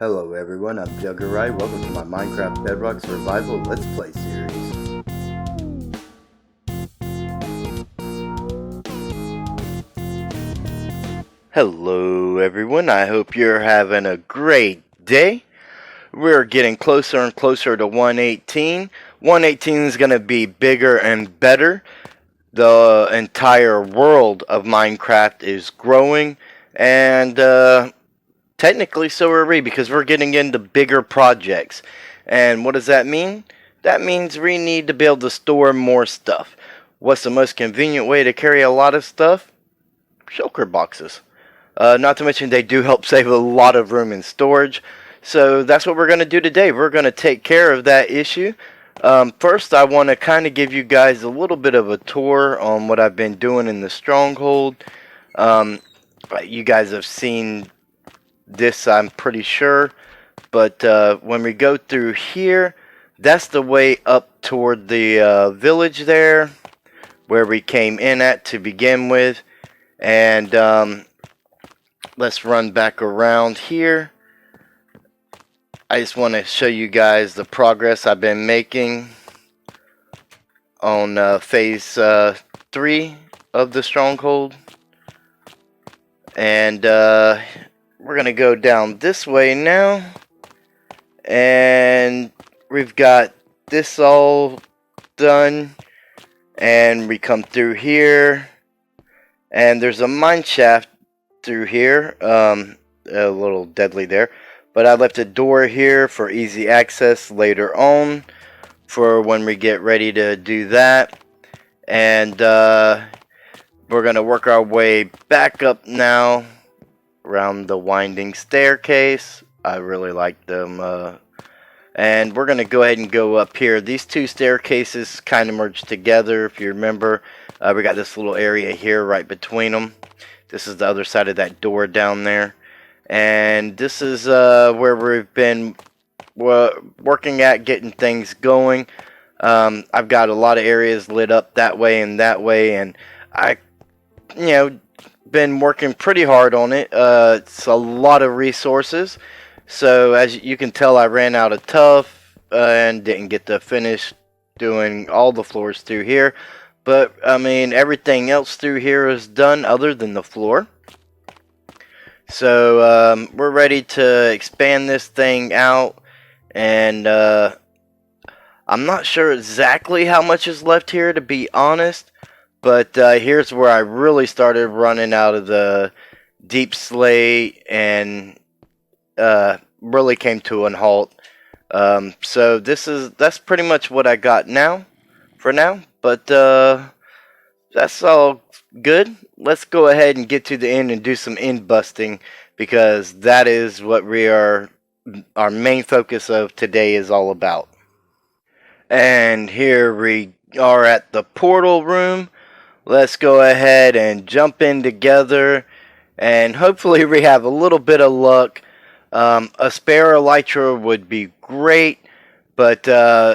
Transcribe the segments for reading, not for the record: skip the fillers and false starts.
Hello everyone, I'm Juggerite. Welcome to my Minecraft Bedrock Survival Let's Play series. Hello everyone, I hope you're having a great day. We're getting closer and closer to 118. 118 is going to be bigger and better. The entire world of Minecraft is growing, and technically so are we, because we're getting into bigger projects. And what does that mean? That means we need to be able to store more stuff. What's the most convenient way to carry a lot of stuff? Shulker boxes. Not to mention they do help save a lot of room in storage. So that's what we're going to do today. We're going to take care of that issue. First, I want to kind of give you guys a little bit of a tour on what I've been doing in the stronghold. You guys have seen this, I'm pretty sure, but when we go through here, that's the way up toward the village there, where we came in at to begin with. And let's run back around here. I just want to show you guys the progress I've been making on phase 3 of the stronghold. And we're going to go down this way now. And we've got this all done. And we come through here. And there's a mine shaft through here. A little deadly there. But I left a door here for easy access later on. For when we get ready to do that. And we're going to work our way back up now. Around the winding staircase. I really like them. And we're going to go ahead and go up here. These two staircases kind of merge together. If you remember, we got this little area here right between them. This is the other side of that door down there. And this is where we've been working at getting things going. I've got a lot of areas lit up that way. And I, been working pretty hard on it. It's a lot of resources. So as you can tell, I ran out of tuff and didn't get to finish doing all the floors through here. But I mean, everything else through here is done other than the floor. So we're ready to expand this thing out. And I'm not sure exactly how much is left here, to be honest. But here's where I really started running out of the deep slate and really came to a halt. So that's pretty much what I got now, for now. But that's all good. Let's go ahead and get to the end and do some end busting, because that is what our main focus of today is all about. And here we are at the portal room. Let's go ahead and jump in together, and hopefully we have a little bit of luck. A spare elytra would be great, but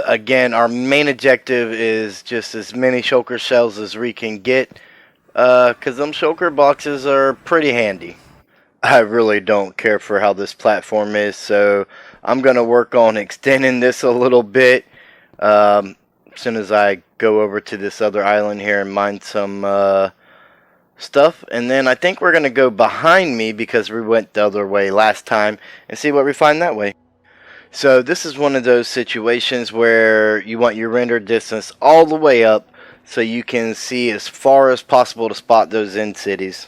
again, our main objective is just as many shulker shells as we can get, because them shulker boxes are pretty handy. I really don't care for how this platform is, so I'm going to work on extending this a little bit. As soon as I go over to this other island here and mine some stuff. And then I think we're going to go behind me, because we went the other way last time, and see what we find that way. So this is one of those situations where you want your render distance all the way up so you can see as far as possible to spot those end cities.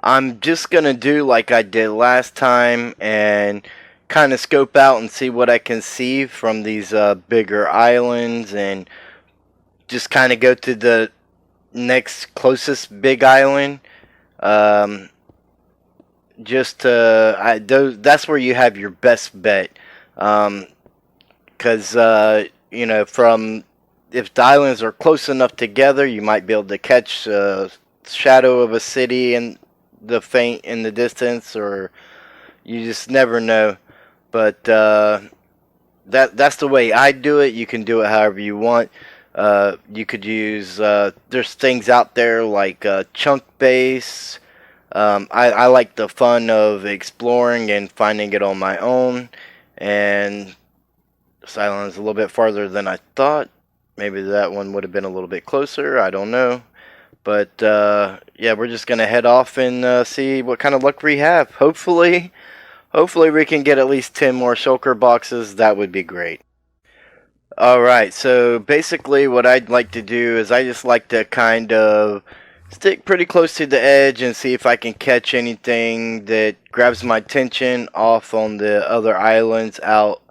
I'm just going to do like I did last time and kind of scope out and see what I can see from these bigger islands, and just kind of go to the next closest big island. That's where you have your best bet. Because from if the islands are close enough together, you might be able to catch a shadow of a city in the distance, or you just never know. But that's the way I do it. You can do it however you want. You could use there's things out there like chunk base, I like the fun of exploring and finding it on my own. And this island is a little bit farther than I thought. Maybe that one would have been a little bit closer. I don't know. But yeah, we're just gonna head off and see what kind of luck we have. Hopefully we can get at least 10 more shulker boxes. That would be great. Alright, so basically what I'd like to do is I just like to kind of stick pretty close to the edge and see if I can catch anything that grabs my attention off on the other islands out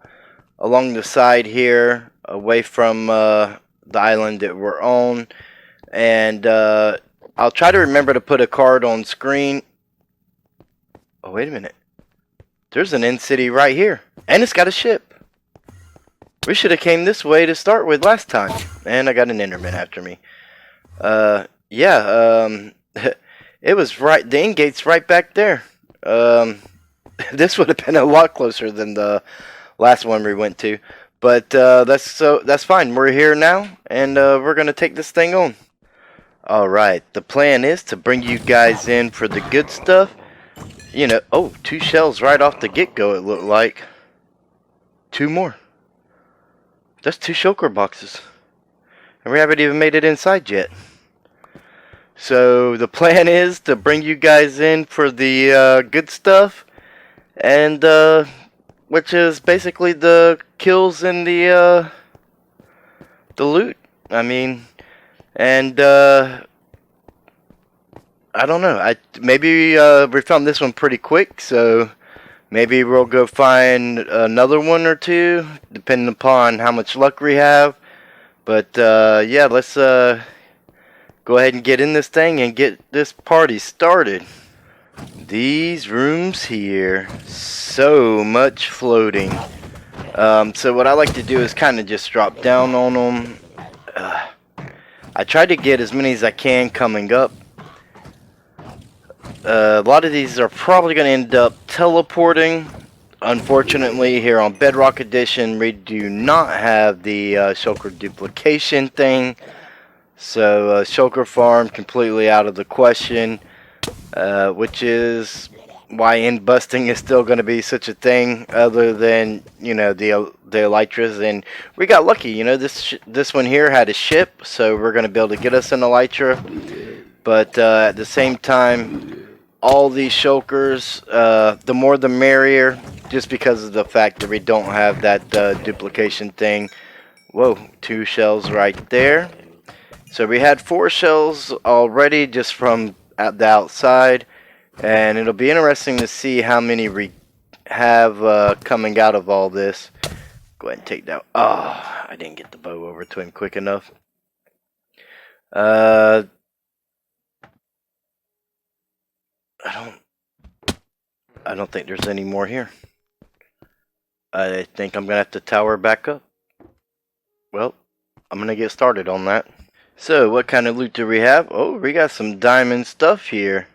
along the side here, away from the island that we're on. And I'll try to remember to put a card on screen. Oh, wait a minute. There's an end city right here. And it's got a ship. We should have came this way to start with last time. And I got an Enderman after me. Yeah, it was right, the end gate's right back there. This would have been a lot closer than the last one we went to. But that's fine. We're here now, and we're gonna take this thing on. Alright, the plan is to bring you guys in for the good stuff. You know, oh, 2 shells right off the get-go, it looked like. 2 more. That's 2 shulker boxes. And we haven't even made it inside yet. So, the plan is to bring you guys in for the good stuff. And, which is basically the kills and the loot. I mean, and, I don't know. Maybe we found this one pretty quick, so maybe we'll go find another one or two, depending upon how much luck we have. But yeah, let's go ahead and get in this thing and get this party started. These rooms here, so much floating. So what I like to do is kind of just drop down on them. I try to get as many as I can coming up. A lot of these are probably going to end up teleporting. Unfortunately, here on Bedrock Edition, we do not have the shulker duplication thing. So, shulker farm completely out of the question. Which is why Endbusting is still going to be such a thing, other than, you know, the elytras. And we got lucky, you know, this one here had a ship, so we're going to be able to get us an elytra. But at the same time, all these shulkers, the more the merrier, just because of the fact that we don't have that duplication thing. Whoa, 2 shells right there. So we had 4 shells already just from the outside, and it'll be interesting to see how many we have coming out of all this. Go ahead and take that. Oh, I didn't get the bow over to him quick enough. I don't think there's any more here. I think I'm gonna have to tower back up. Well, I'm gonna get started on that. So, what kind of loot do we have? Oh, we got some diamond stuff here.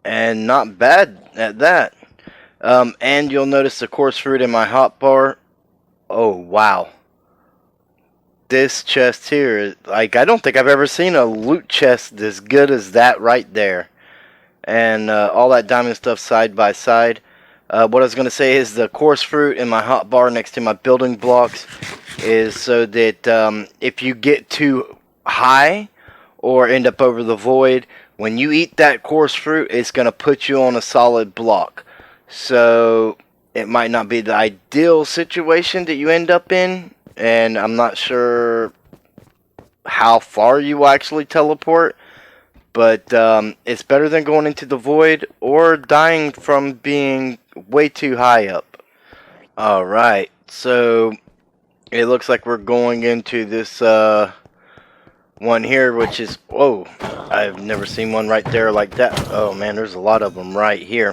And not bad at that. And you'll notice the coarse fruit in my hotbar. Oh, wow. This chest here, like, I don't think I've ever seen a loot chest as good as that right there. And all that diamond stuff side by side. What I was going to say is the coarse fruit in my hotbar next to my building blocks is so that if you get too high or end up over the void, when you eat that coarse fruit, it's going to put you on a solid block. So it might not be the ideal situation that you end up in, and I'm not sure how far you actually teleport, but it's better than going into the void or dying from being way too high up. Alright, so it looks like we're going into this one here, which is, whoa, I've never seen one right there like that. Oh man, there's a lot of them right here.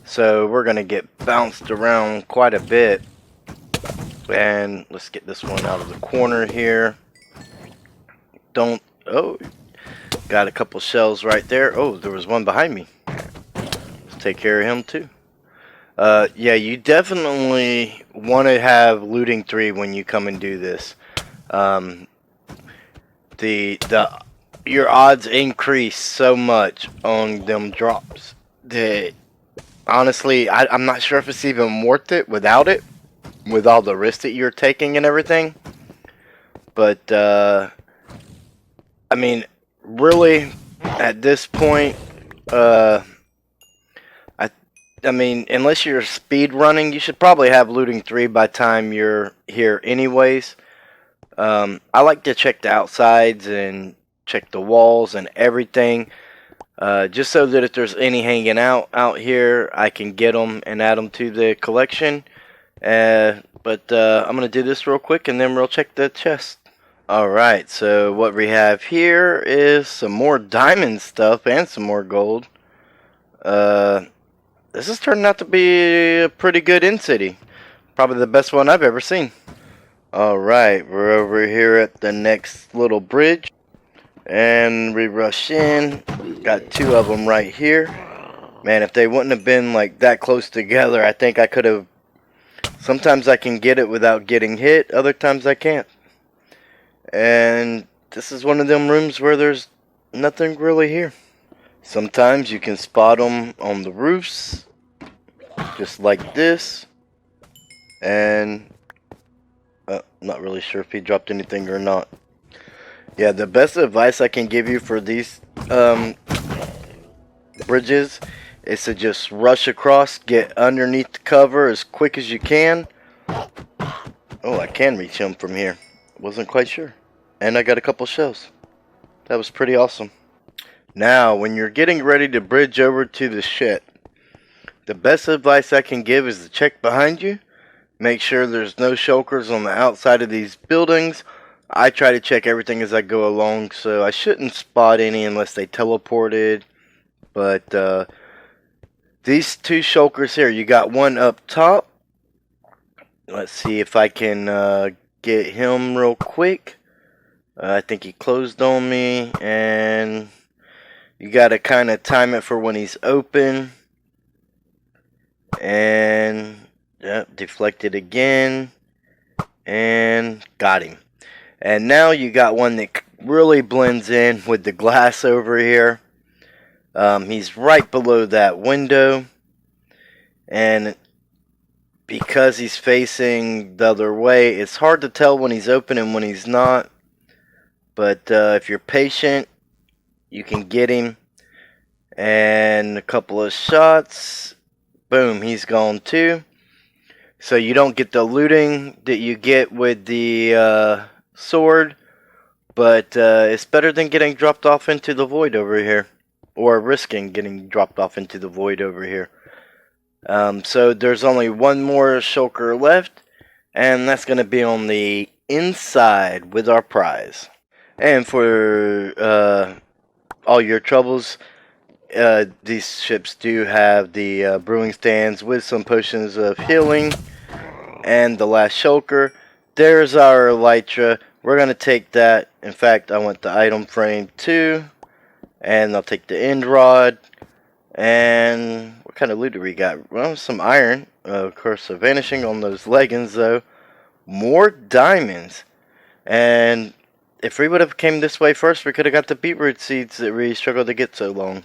So we're going to get bounced around quite a bit. And let's get this one out of the corner here. Oh, got a couple shells right there. Oh, there was one behind me. Let's take care of him too. Yeah, you definitely want to have looting 3 when you come and do this. your odds increase so much on them drops that honestly, I'm not sure if it's even worth it without it, with all the risks that you're taking and everything. But I mean, really, at this point, uh, I I mean, unless you're speed running, you should probably have looting 3 by the time you're here anyways. I like to check the outsides and check the walls and everything, just so that if there's any hanging out here, I can get them and add them to the collection. But I'm going to do this real quick and then we'll check the chest. Alright, so what we have here is some more diamond stuff and some more gold. This is turning out to be a pretty good in-city. Probably the best one I've ever seen. Alright, we're over here at the next little bridge. And we rush in. Got 2 of them right here. Man, if they wouldn't have been like that close together, I think I could have... Sometimes I can get it without getting hit, other times I can't. And this is one of them rooms where there's nothing really here. Sometimes you can spot them on the roofs, just like this. And not really sure if he dropped anything or not. Yeah, the best advice I can give you for these bridges is to just rush across, get underneath the cover as quick as you can. Oh, I can reach him from here. Wasn't quite sure. And I got a couple shells. That was pretty awesome. Now, when you're getting ready to bridge over to the shit, the best advice I can give is to check behind you. Make sure there's no shulkers on the outside of these buildings. I try to check everything as I go along, so I shouldn't spot any unless they teleported. But these 2 shulkers here, you got one up top. Let's see if I can get him real quick. I think he closed on me, and you got to kind of time it for when he's open. And yep, deflected again, and got him. And now you got one that really blends in with the glass over here. He's right below that window, and because he's facing the other way, it's hard to tell when he's open and when he's not. But if you're patient, you can get him. And a couple of shots, boom, he's gone too. So you don't get the looting that you get with the sword, but it's better than getting dropped off into the void over here, or risking getting dropped off into the void over here. So there's only one more shulker left, and that's going to be on the inside with our prize. And for all your troubles, these ships do have the brewing stands with some potions of healing. And the last shulker, there's our elytra. We're going to take that. In fact, I want the item frame too. And I'll take the end rod. And what kind of loot do we got? Well, some iron. Of course, vanishing on those leggings though. More diamonds. And if we would have came this way first, we could have got the beetroot seeds that we struggled to get so long.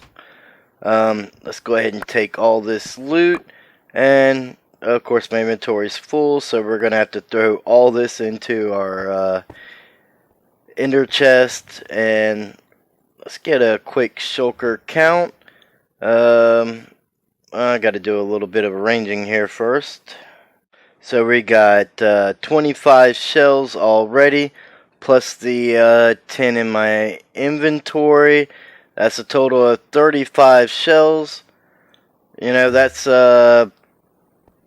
Let's go ahead and take all this loot. And of course my inventory is full, so we're going to have to throw all this into our ender chest. And let's get a quick shulker count. I got to do a little bit of arranging here first. So we got 25 shells already, plus the 10 in my inventory. That's a total of 35 shells. You know, that's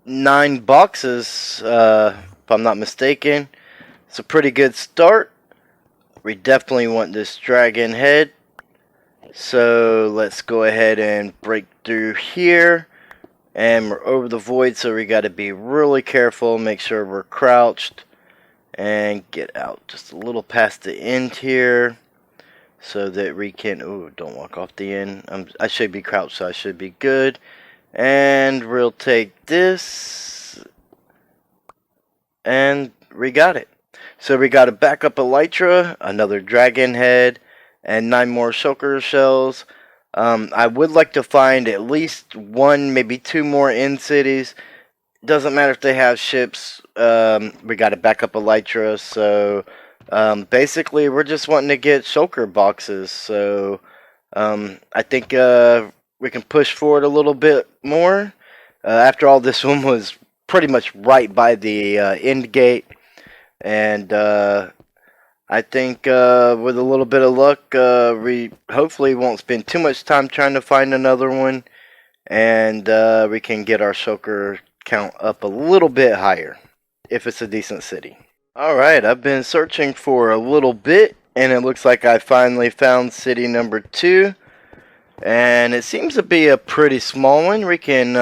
9 boxes, if I'm not mistaken. It's a pretty good start. We definitely want this dragon head. So let's go ahead and break through here. And we're over the void, so we got to be really careful. Make sure we're crouched. And get out just a little past the end here. So that we can... Ooh, don't walk off the end. I should be crouched, so I should be good. And we'll take this. And we got it. So we got a backup elytra, another dragon head, and 9 more shulker shells. I would like to find at least 1, maybe 2 more in cities. Doesn't matter if they have ships. We got to back up elytra, so basically we're just wanting to get shulker boxes. So I think we can push forward a little bit more. After all, this one was pretty much right by the end gate, and I think with a little bit of luck, we hopefully won't spend too much time trying to find another one, and we can get our shulker count up a little bit higher if it's a decent city. Alright, I've been searching for a little bit, and it looks like I finally found city number 2, and it seems to be a pretty small one. We can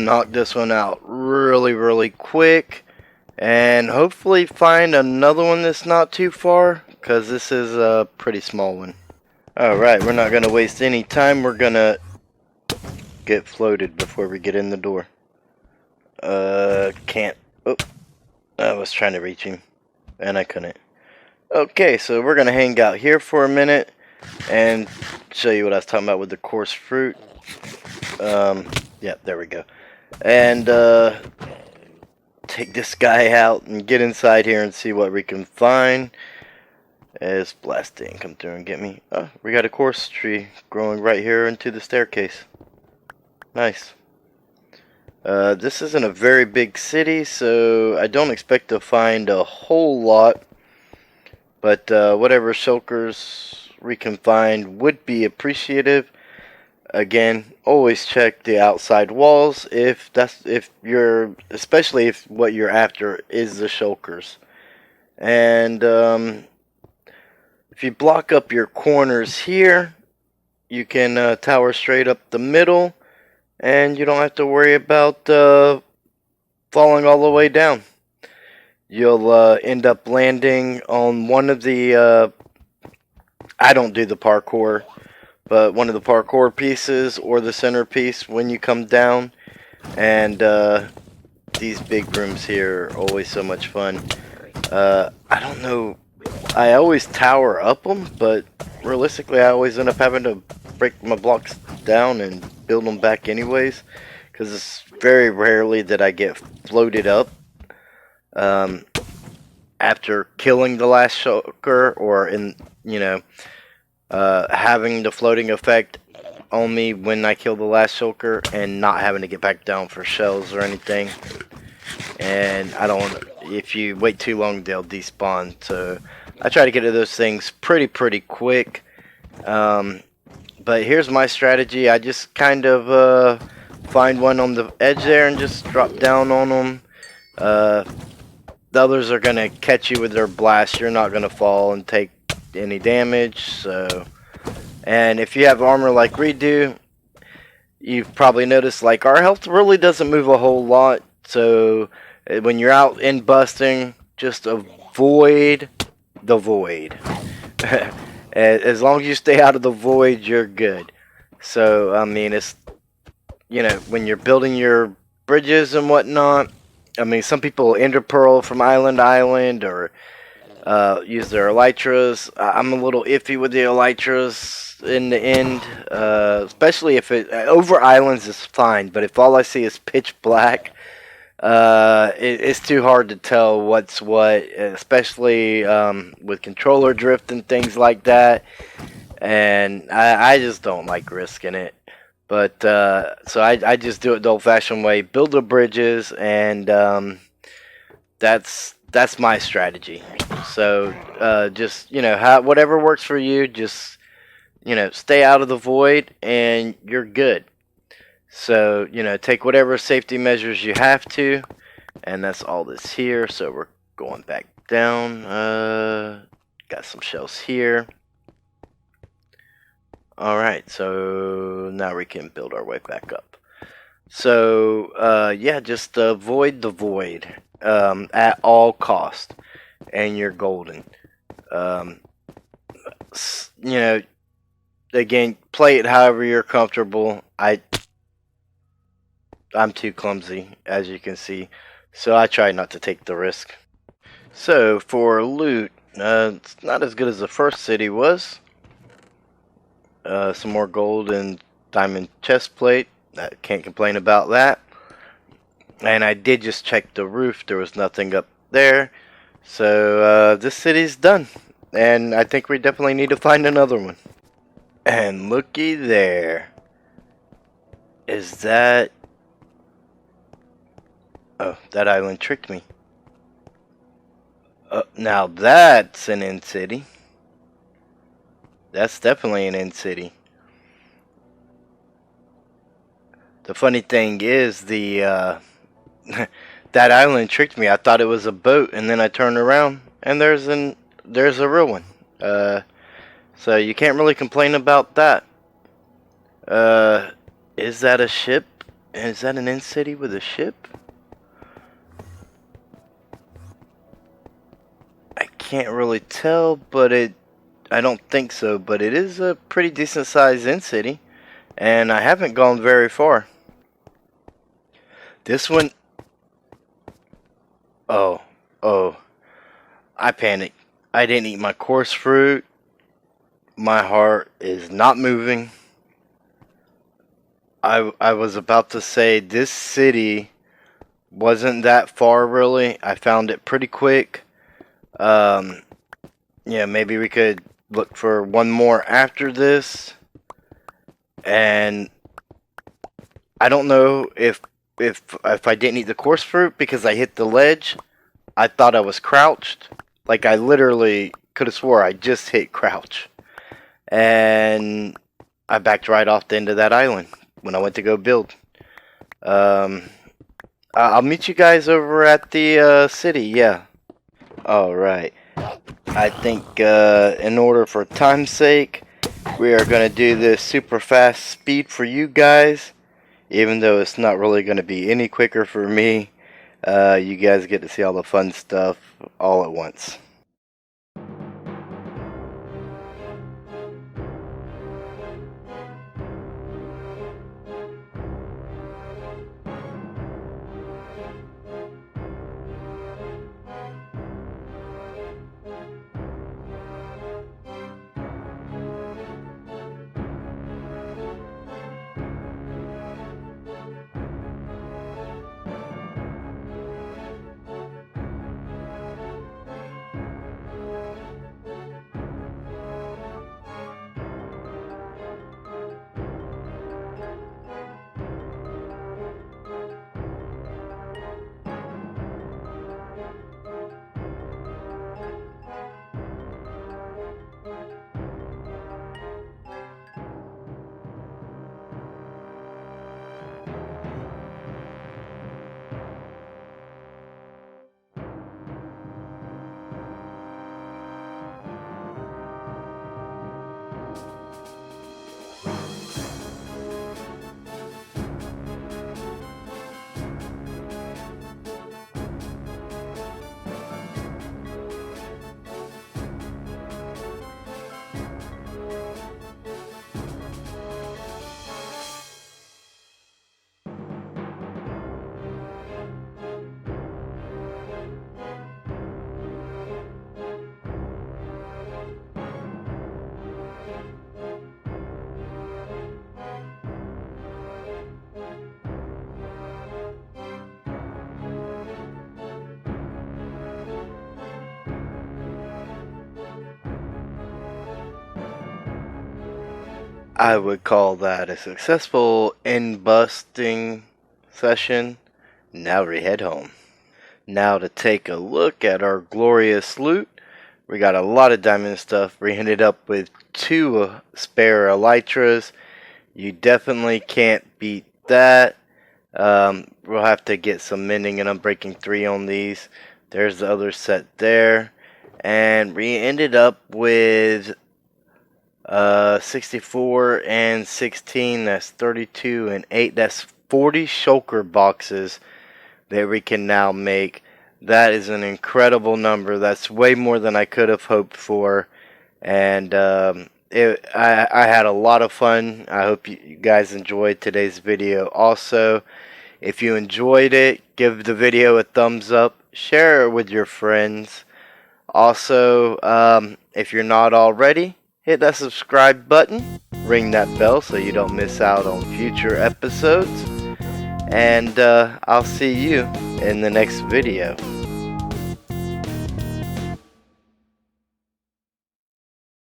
knock this one out really quick, and hopefully find another one that's not too far, because this is a pretty small one. Alright, we're not going to waste any time. We're going to get floated before we get in the door. Can't. Oh, I was trying to reach him, and I couldn't. Okay, so we're going to hang out here for a minute, and show you what I was talking about with the coarse fruit. Yeah, there we go. And, take this guy out and get inside here and see what we can find. As Blast didn't come through and get me. Oh, we got a coarse tree growing right here into the staircase. Nice. This isn't a very big city, so I don't expect to find a whole lot. But whatever shulkers we can find would be appreciative. Again, always check the outside walls especially if what you're after is the shulkers. And if you block up your corners here, you can tower straight up the middle, and you don't have to worry about falling all the way down. You'll end up landing on one of the I don't do the parkour, but one of the parkour pieces or the centerpiece when you come down. And these big rooms here are always so much fun. I don't know, I always tower up them, but realistically I always end up having to break my blocks down and build them back anyways, because it's very rarely that I get floated up after killing the last shulker, or having the floating effect on me when I kill the last shulker and not having to get back down for shells or anything. And I don't want to, if you wait too long, they'll despawn. So I try to get to those things pretty quick. But here's my strategy. I just kind of find one on the edge there and just drop down on them. The others are going to catch you with their blast. You're not going to fall and take any damage. So, and if you have armor like we do, you've probably noticed like our health really doesn't move a whole lot. So when you're out Endbusting, just avoid the void. As long as you stay out of the void, you're good. So, I mean, it's, when you're building your bridges and whatnot, I mean, some people ender pearl from island to island, or use their elytras. I'm a little iffy with the elytras in the end, especially if over islands is fine, but if all I see is pitch black, it's too hard to tell what's what, especially with controller drift and things like that. And I just don't like risking it. But so I just do it the old-fashioned way: build the bridges, and that's my strategy. So just whatever works for you, just stay out of the void, and you're good. So, take whatever safety measures you have to, and that's all this here. So we're going back down. Got some shells here. Alright, so now we can build our way back up. So, yeah, just avoid the void at all cost, and you're golden. Again, play it however you're comfortable. I'm too clumsy, as you can see, so I try not to take the risk. So for loot, It's not as good as the first city was. Some more gold and diamond chest plate. I can't complain about that. And I did just check the roof. There was nothing up there. So this city's done. And I think we definitely need to find another one. And looky there. Is that... Oh, that island tricked me. Now that's an end city. That's definitely an end city. The funny thing is that island tricked me. I thought it was a boat, and then I turned around and there's a real one. So you can't really complain about that. Is that a ship? Is that an end city with a ship? I can't really tell, but I don't think so, but it is a pretty decent sized end city, and I haven't gone very far. This one, oh, I panicked. I didn't eat my coarse fruit. My heart is not moving. I was about to say this city wasn't that far really. I found it pretty quick. Yeah, maybe we could look for one more after this. And I don't know if I didn't eat the coarse fruit because I hit the ledge. I thought I was crouched. Like I literally could have swore I just hit crouch. And I backed right off the end of that island when I went to go build. I'll meet you guys over at the city, yeah. Alright. I think in order for time's sake, we are going to do this super fast speed for you guys. Even though it's not really going to be any quicker for me. You guys get to see all the fun stuff all at once. I would call that a successful Endbusting session. Now we head home. Now to take a look at our glorious loot. We got a lot of diamond stuff. We ended up with 2 spare elytras. You definitely can't beat that. We'll have to get some mending, and I'm breaking 3 on these. There's the other set there. And we ended up with 64 and 16, that's 32 and 8, that's 40 shulker boxes that we can now make. That is an incredible number. That's way more than I could have hoped for, and I had a lot of fun. I hope you guys enjoyed today's video. Also, if you enjoyed it, give the video a thumbs up, share it with your friends. Also, if you're not already, hit that subscribe button, ring that bell so you don't miss out on future episodes, and I'll see you in the next video.